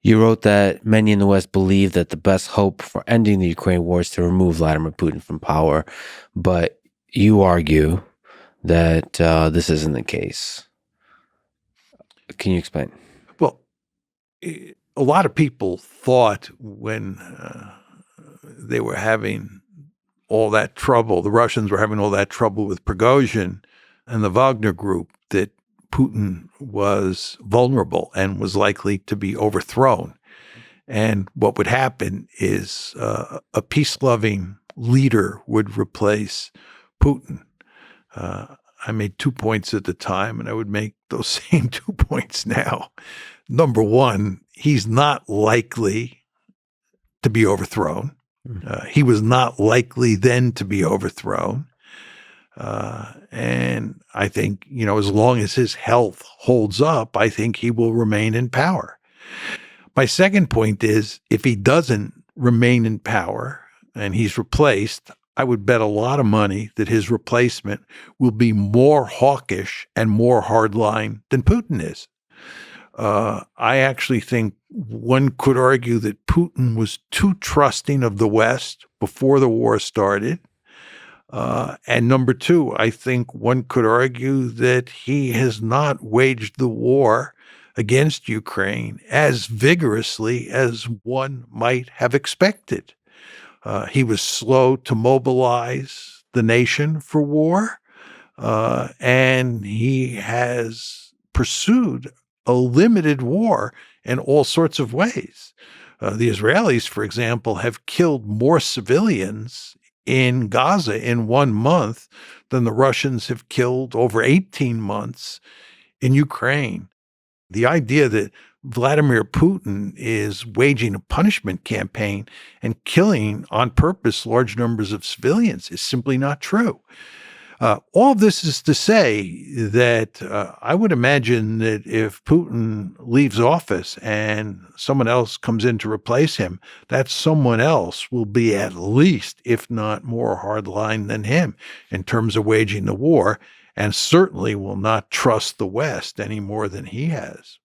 You wrote that many in the West believe that the best hope for ending the Ukraine war is to remove Vladimir Putin from power, but you argue that this isn't the case. Can you explain? Well, a lot of people thought when they were having all that trouble, the Russians were having all that trouble with Prigozhin and the Wagner group, that Putin was vulnerable and was likely to be overthrown. And what would happen is a peace-loving leader would replace Putin. I made 2 points at the time, and I would make those same 2 points now. Number one, he's not likely to be overthrown. He was not likely then to be overthrown. And I think, as long as his health holds up, I think he will remain in power. My second point is, if he doesn't remain in power and he's replaced, I would bet a lot of money that his replacement will be more hawkish and more hardline than Putin is. I actually think one could argue that Putin was too trusting of the West before the war started. And number two, I think one could argue that he has not waged the war against Ukraine as vigorously as one might have expected. He was slow to mobilize the nation for war, and he has pursued a limited war in all sorts of ways. The Israelis, for example, have killed more civilians in Gaza in 1 month than the Russians have killed over 18 months in Ukraine. The idea that Vladimir Putin is waging a punishment campaign and killing on purpose large numbers of civilians is simply not true. All of this is to say that I would imagine that if Putin leaves office and someone else comes in to replace him, that someone else will be at least, if not more hardline than him in terms of waging the war, and certainly will not trust the West any more than he has.